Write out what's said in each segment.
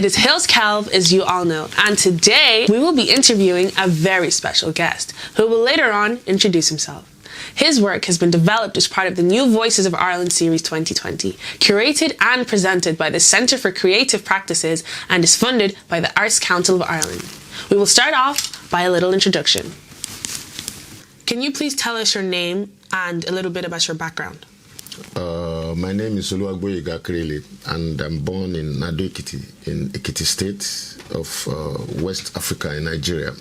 It is Hills Calv, as you all know, and today we will be interviewing a very special guest who will later on introduce himself. His work has been developed as part of the New Voices of Ireland Series 2020, curated and presented by the Centre for Creative Practices and is funded by the Arts Council of Ireland. We will start off by a little introduction. Can you please tell us your name and a little bit about your background? My name is Gboyega Akerele, and I'm born in Nado Ekiti, in Ekiti State of West Africa in Nigeria.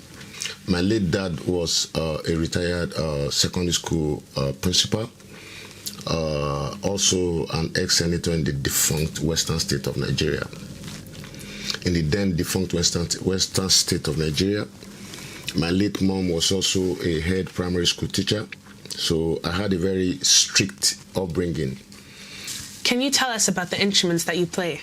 My late dad was a retired secondary school principal, also an ex-senator in the defunct Western State of Nigeria. In the then defunct Western State of Nigeria, my late mom was also a head primary school teacher, so I had a very strict upbringing. Can you tell us about the instruments that you play?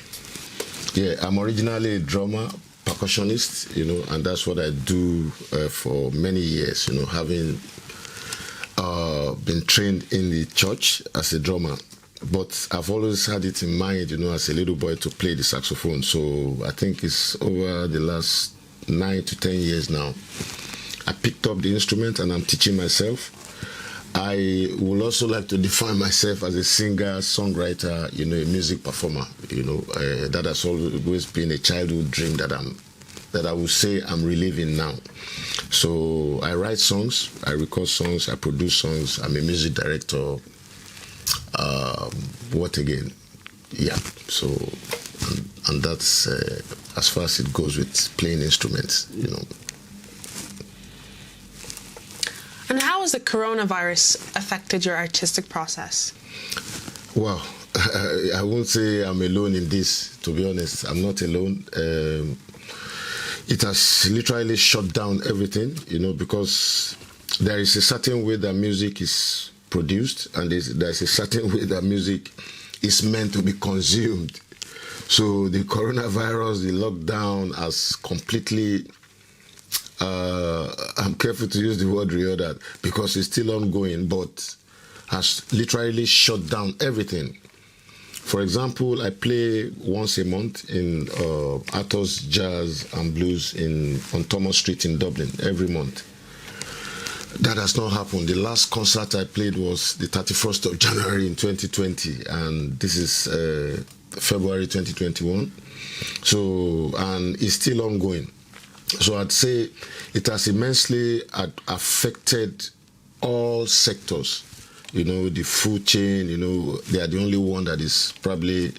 Yeah, I'm originally a drummer, percussionist, and that's what I do for many years, having been trained in the church as a drummer. But I've always had it in mind, as a little boy to play the saxophone. So I think it's over the last 9 to 10 years now. I picked up the instrument and I'm teaching myself. I would also like to define myself as a singer, songwriter, a music performer. That has always been a childhood dream that I would say I'm reliving now. So I write songs, I record songs, I produce songs. I'm a music director. What again? Yeah. So and that's as far as it goes with playing instruments. And how has the coronavirus affected your artistic process? Well, I won't say I'm alone in this, to be honest. I'm not alone. It has literally shut down everything, because there is a certain way that music is produced and there's a certain way that music is meant to be consumed. So the coronavirus, the lockdown has completely... I'm careful to use the word reordered because it's still ongoing, but has literally shut down everything. For example, I play once a month in Arthur's Jazz and Blues on Thomas Street in Dublin every month. That has not happened. The last concert I played was the 31st of January in 2020, and this is February 2021. So, and it's still ongoing. So I'd say it has immensely affected all sectors. The food chain, they are the only one that is probably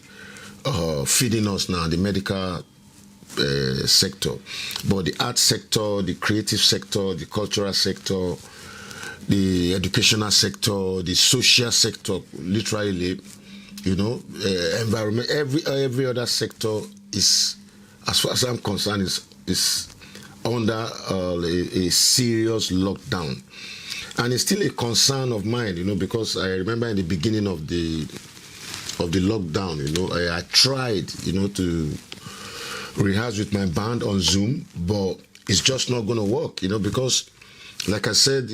feeding us now, the medical sector. But the art sector, the creative sector, the cultural sector, the educational sector, the social sector, literally, environment, every other sector is, as far as I'm concerned, is under a serious lockdown. And it's still a concern of mine, because I remember in the beginning of the lockdown, I tried, to rehearse with my band on Zoom, but it's just not going to work, because, like I said,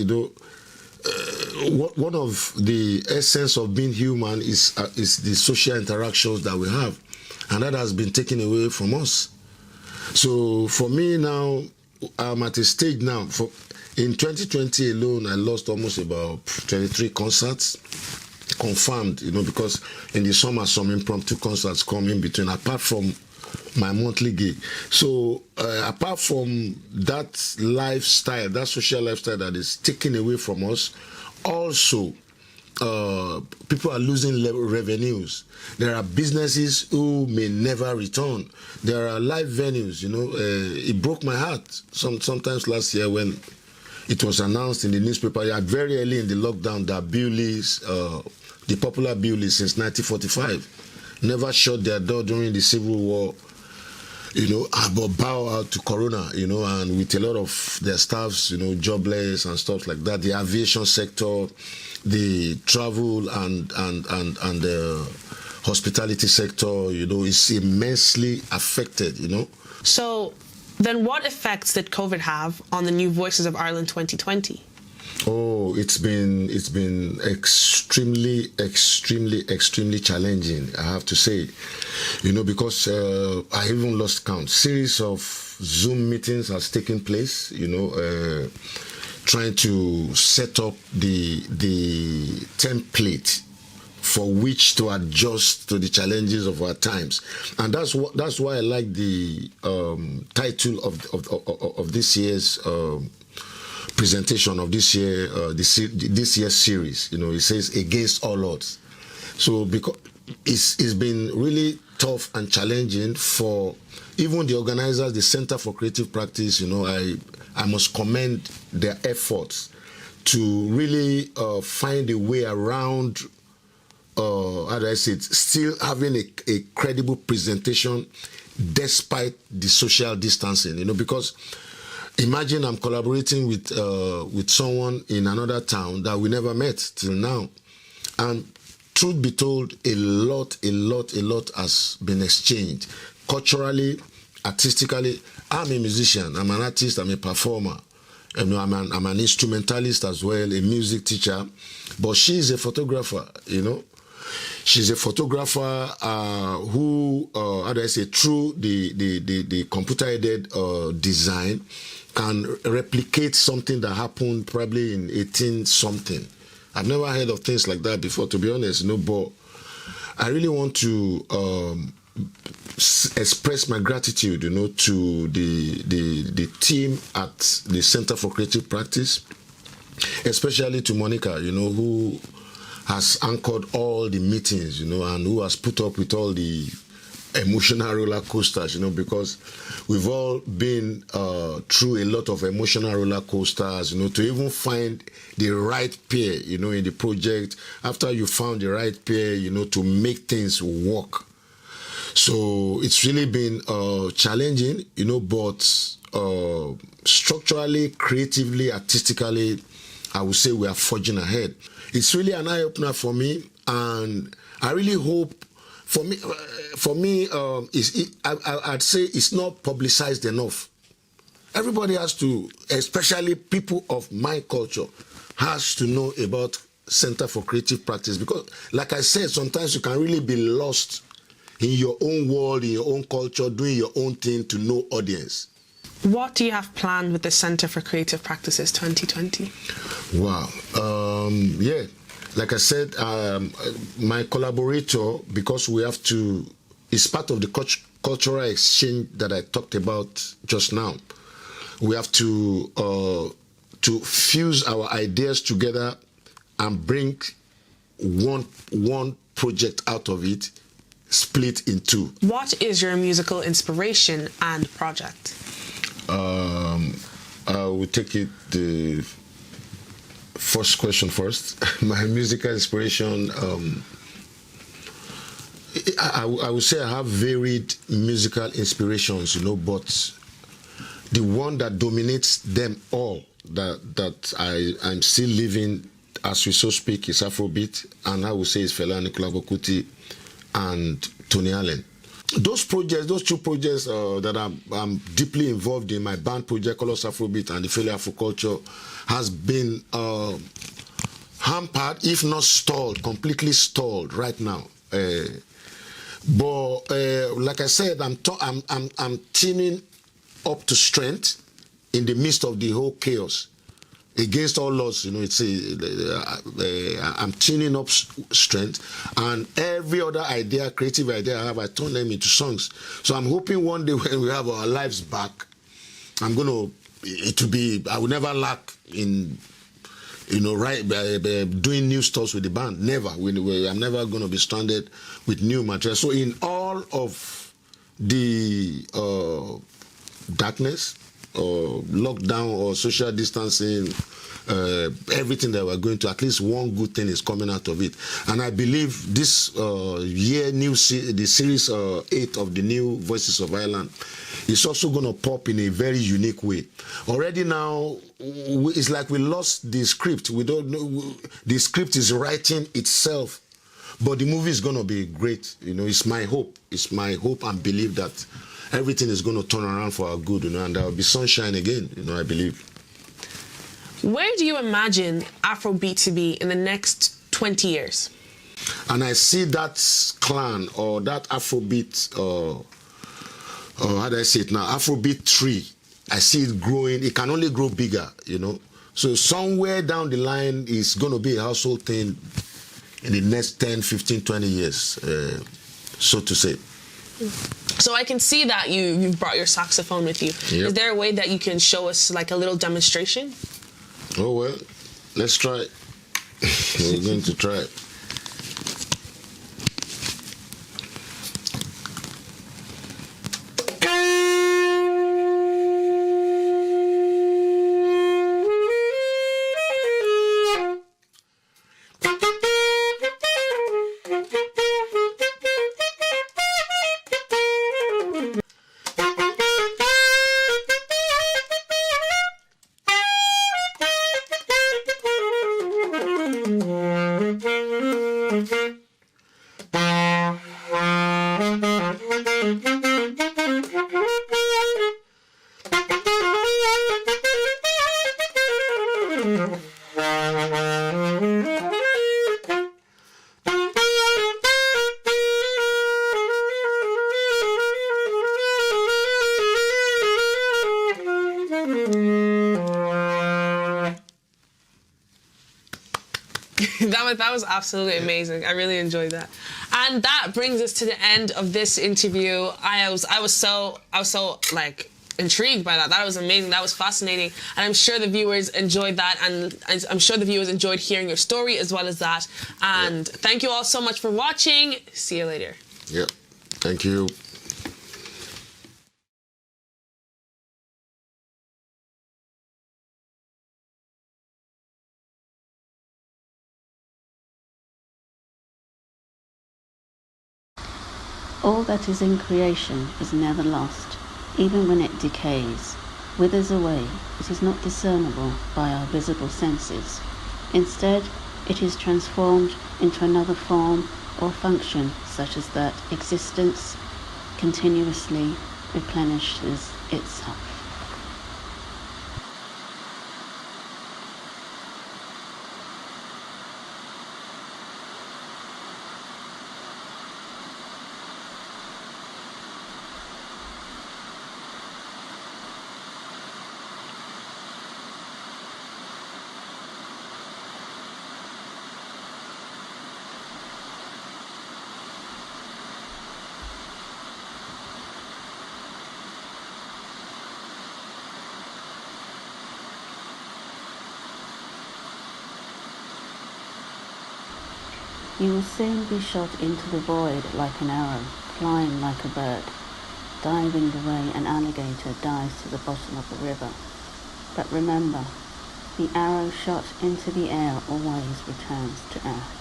one of the essence of being human is the social interactions that we have, and that has been taken away from us. So for me now, I'm at a stage now. In 2020 alone, I lost almost about 23 concerts confirmed, because in the summer some impromptu concerts come in between, apart from my monthly gig. So apart from that lifestyle, that social lifestyle that is taken away from us, also people are losing revenues. There are businesses who may never return. There are live venues, it broke my heart sometimes last year when it was announced in the newspaper very early in the lockdown that Bewley's, the popular Bewley since 1945, never shut their door during the Civil War, but bow out to Corona, and with a lot of their staffs, jobless and stuff like that. The aviation sector, the travel and the hospitality sector, is immensely affected, So then what effects did COVID have on the New Voices of Ireland 2020? Oh, it's been extremely challenging, I have to say. Because I even lost count. Series of Zoom meetings has taken place, trying to set up the template for which to adjust to the challenges of our times. And that's why I like the title of this year's presentation of this year's series. It says "Against All Odds." So because it's been really tough and challenging for even the organizers, the Center for Creative Practice. I must commend their efforts to really find a way around. How do I say it? Still having a credible presentation despite the social distancing. Because imagine I'm collaborating with someone in another town that we never met till now, and truth be told, a lot has been exchanged culturally, artistically. I'm a musician, I'm an artist, I'm a performer. I'm an instrumentalist as well, a music teacher, but she's a photographer. She's a photographer who, how do I say, through the computer-aided design, can replicate something that happened probably in 18-something. I've never heard of things like that before, to be honest, but I really want to express my gratitude, to the team at the Center for Creative Practice, especially to Monica, who has anchored all the meetings, and who has put up with all the emotional roller coasters, because we've all been through a lot of emotional roller coasters, to even find the right pair, in the project. After you found the right pair, to make things work. So it's really been challenging, but structurally, creatively, artistically, I would say we are forging ahead. It's really an eye-opener for me, and I really hope, I'd say it's not publicized enough. Everybody has to, especially people of my culture, has to know about Center for Creative Practice, because, like I said, sometimes you can really be lost in your own world, in your own culture, doing your own thing to no audience. What do you have planned with the Center for Creative Practices 2020? Wow. Yeah. Like I said, my collaborator, because we have to, it's part of the cultural exchange that I talked about just now. We have to fuse our ideas together and bring one project out of it, split in two. What is your musical inspiration and project? I will take it the first question first. My musical inspiration, I would say I have varied musical inspirations, but the one that dominates them all, that I'm still living as we so speak, is Afrobeat, and I would say it's Fela Anikulapo Kuti and Tony Allen. Those two projects that I'm deeply involved in, my band project, Colors Afrobeat and the Failure Afroculture, has been hampered, if not stalled, completely stalled right now. But like I said, I'm teaming up to strength in the midst of the whole chaos. Against all odds, I'm tuning up strength, and every other idea, creative idea I have, I turn them into songs. So I'm hoping one day when we have our lives back, I will never lack in, doing new stuff with the band. Never. I'm never going to be stranded with new material. So in all of the darkness, or lockdown, or social distancing, everything that we're going to, at least one good thing is coming out of it. And I believe this year, the series 8 of the new Voices of Ireland is also going to pop in a very unique way. Already now, it's like we lost the script. We don't know, the script is writing itself, but the movie is going to be great. It's my hope. It's my hope and belief that everything is going to turn around for our good, and there will be sunshine again, I believe. Where do you imagine Afrobeat to be in the next 20 years? And I see that clan or that Afrobeat, or how do I say it now, Afrobeat tree, I see it growing. It can only grow bigger, you know. So somewhere down the line is going to be a household thing in the next 10, 15, 20 years, so to say. So I can see that you've brought your saxophone with you. Yep. Is there a way that you can show us like a little demonstration? Oh, well, let's try it. We're going to try it. That was absolutely amazing. I really enjoyed that. And that brings us to the end of this interview. I was so like intrigued by that. That was amazing. That was fascinating. And I'm sure the viewers enjoyed that, and I'm sure the viewers enjoyed hearing your story as well as that. And thank you all so much for watching. See you later. Yep. Thank you. All that is in creation is never lost. Even when it decays, withers away, it is not discernible by our visible senses. Instead, it is transformed into another form or function, such as that existence continuously replenishes itself. You will soon be shot into the void like an arrow, flying like a bird, diving the way an alligator dives to the bottom of a river. But remember, the arrow shot into the air always returns to earth.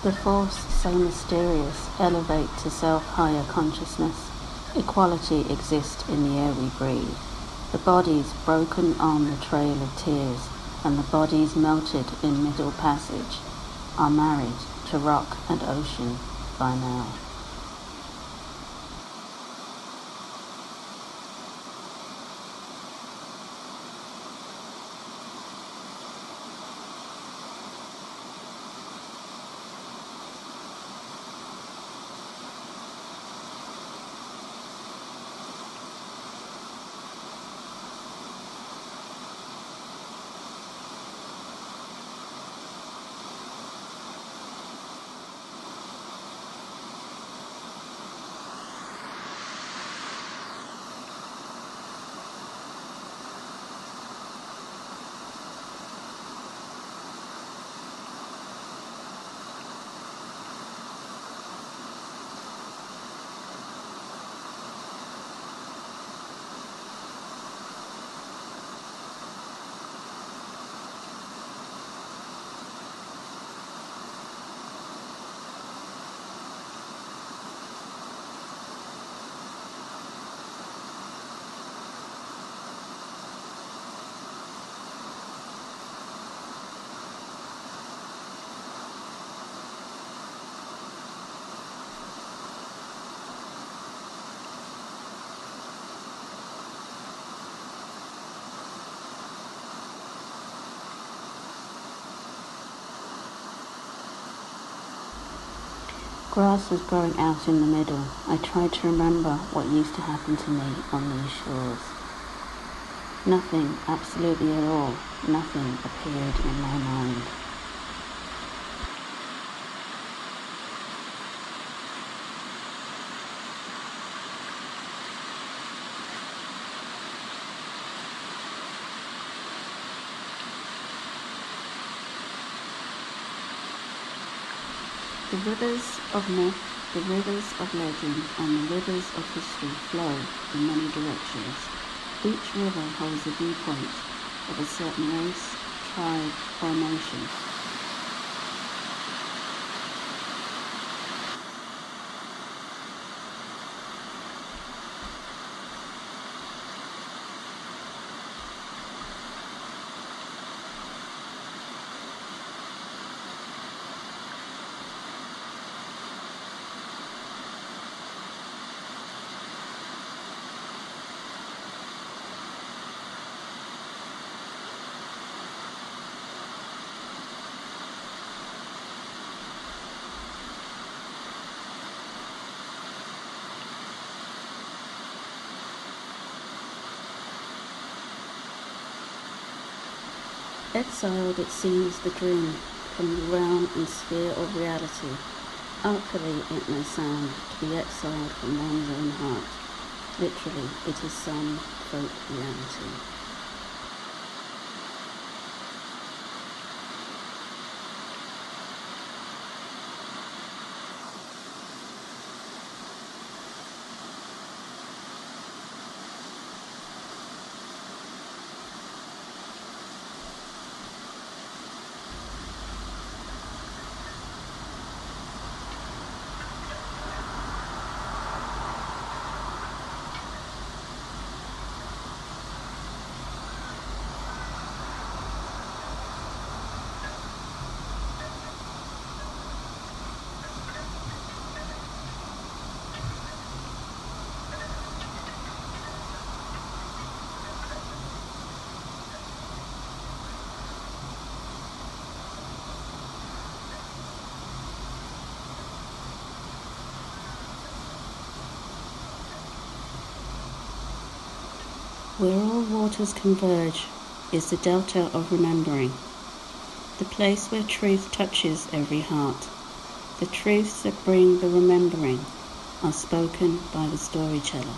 The force so mysterious elevate to self-higher consciousness. Equality exists in the air we breathe. The bodies broken on the trail of tears and the bodies melted in middle passage are married to rock and ocean by now. Grass was growing out in the middle. I tried to remember what used to happen to me on these shores. Nothing, absolutely at all, nothing appeared in my mind. The rivers of myth, the rivers of legend, and the rivers of history flow in many directions. Each river holds a viewpoint of a certain race, tribe, or nation. Exiled, it seems, the dream from the realm and sphere of reality. Artfully it may sound to be exiled from one's own heart. Literally, it is some folk reality. Where all waters converge is the delta of remembering, the place where truth touches every heart. The truths that bring the remembering are spoken by the storyteller.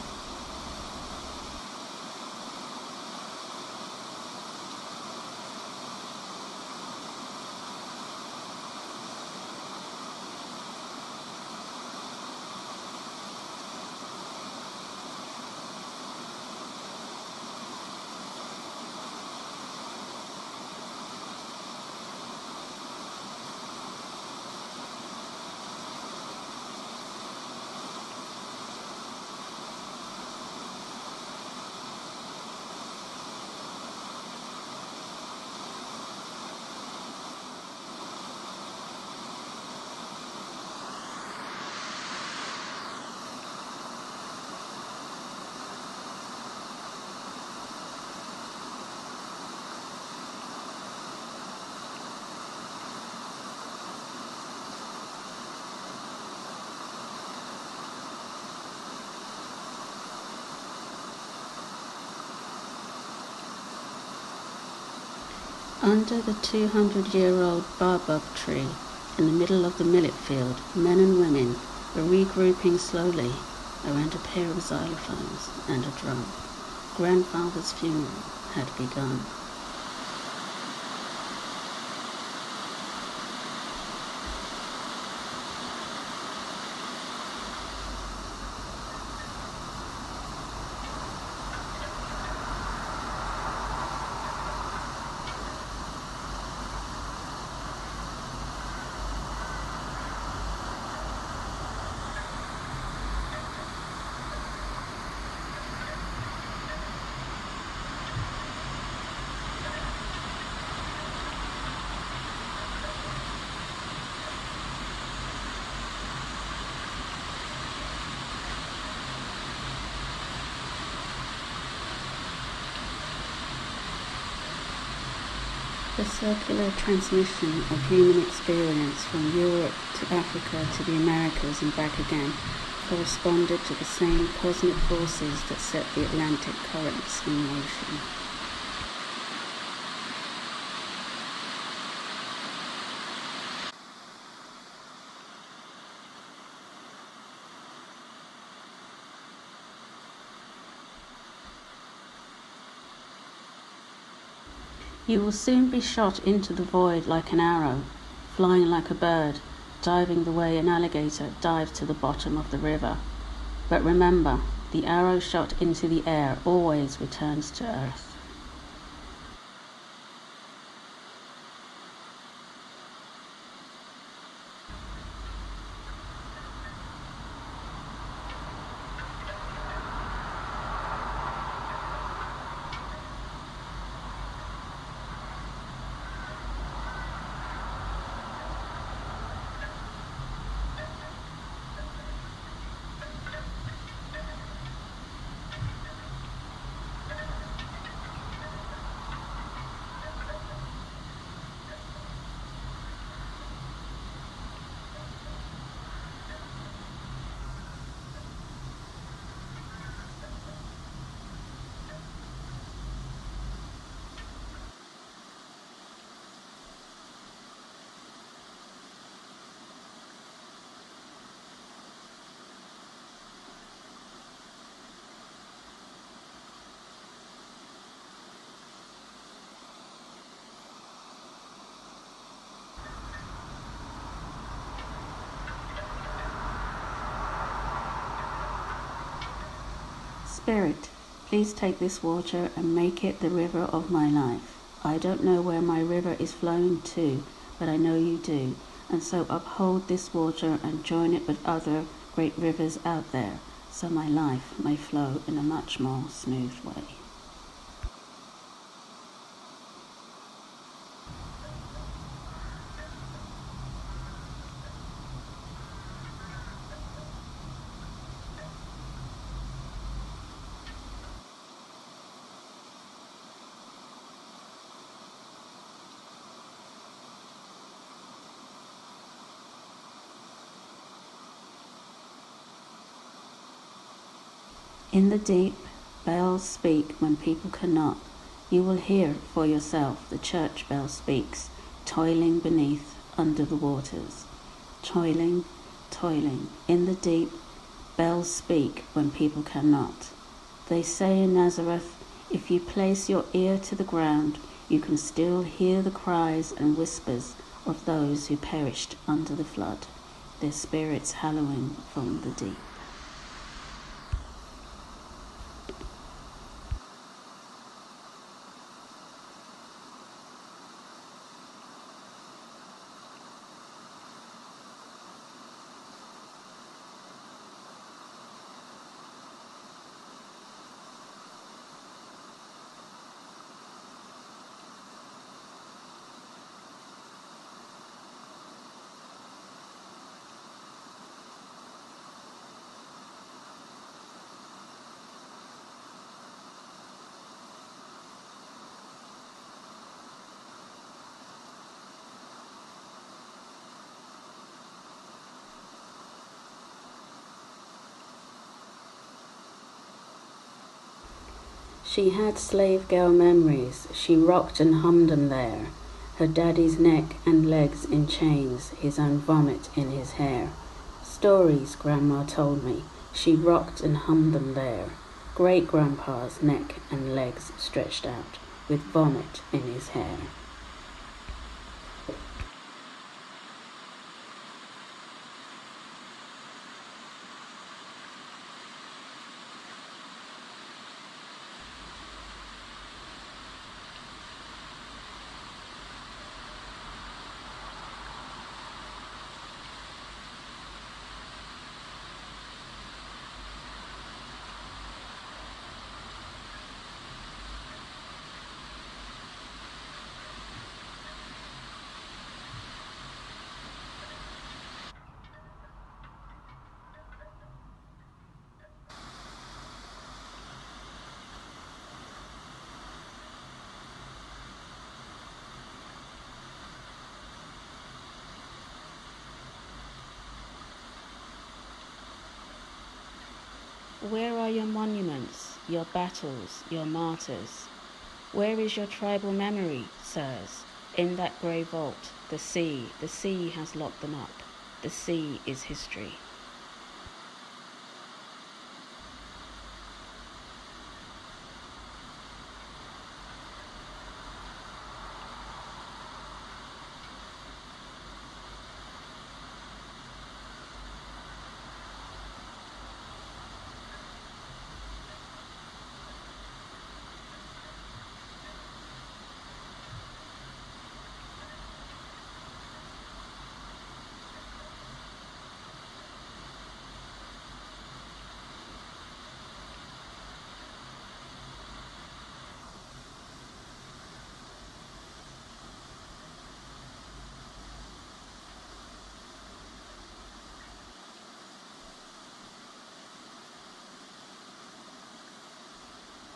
Under the 200-year-old baobab tree in the middle of the millet field, men and women were regrouping slowly around a pair of xylophones and a drum. Grandfather's funeral had begun. The circular transmission of human experience from Europe to Africa to the Americas and back again corresponded to the same cosmic forces that set the Atlantic currents in motion. You will soon be shot into the void like an arrow, flying like a bird, diving the way an alligator dives to the bottom of the river. But remember, the arrow shot into the air always returns to earth. Spirit, please take this water and make it the river of my life. I don't know where my river is flowing to, but I know you do, and so uphold this water and join it with other great rivers out there, so my life may flow in a much more smooth way. In the deep, bells speak when people cannot. You will hear for yourself the church bell speaks, toiling beneath, under the waters. Toiling, toiling. In the deep, bells speak when people cannot. They say in Nazareth, if you place your ear to the ground, you can still hear the cries and whispers of those who perished under the flood, their spirits hallowing from the deep. She had slave girl memories, she rocked and hummed 'em there, her daddy's neck and legs in chains, his own vomit in his hair. Stories, Grandma told me, she rocked and hummed 'em there, great-grandpa's neck and legs stretched out, with vomit in his hair. Where are your monuments, your battles, your martyrs? Where is your tribal memory, sirs? In that grey vault, the sea has locked them up. The sea is history.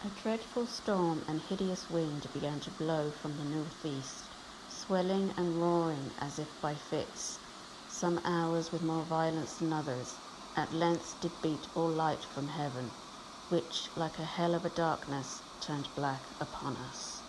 A dreadful storm and hideous wind began to blow from the northeast, swelling and roaring as if by fits, some hours with more violence than others, at length did beat all light from heaven, which, like a hell of a darkness, turned black upon us.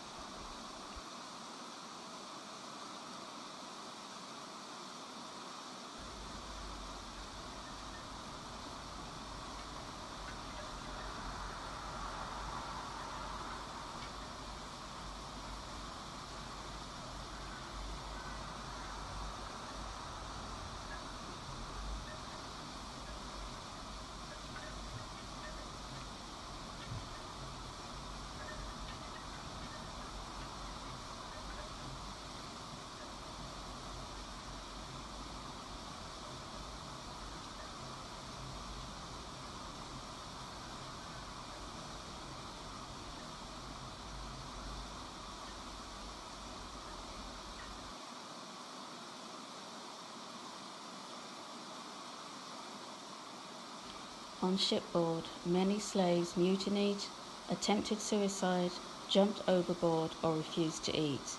On shipboard, many slaves mutinied, attempted suicide, jumped overboard, or refused to eat.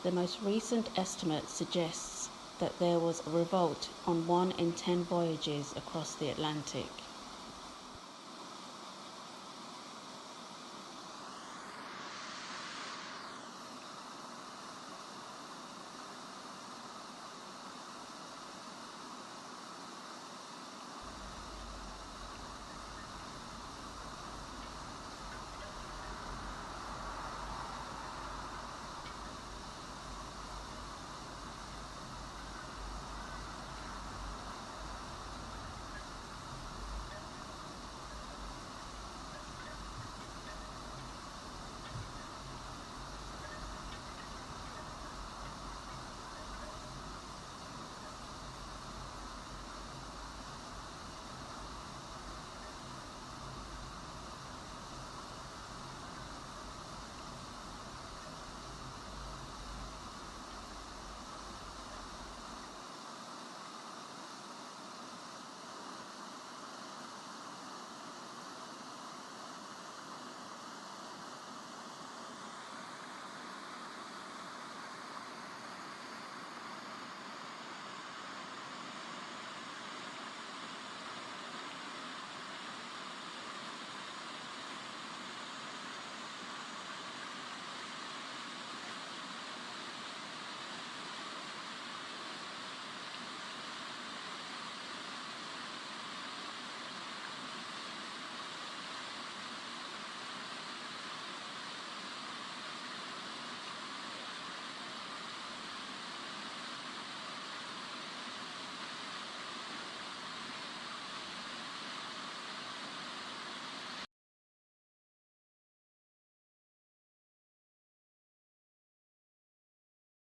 The most recent estimate suggests that there was a revolt on 1 in 10 voyages across the Atlantic.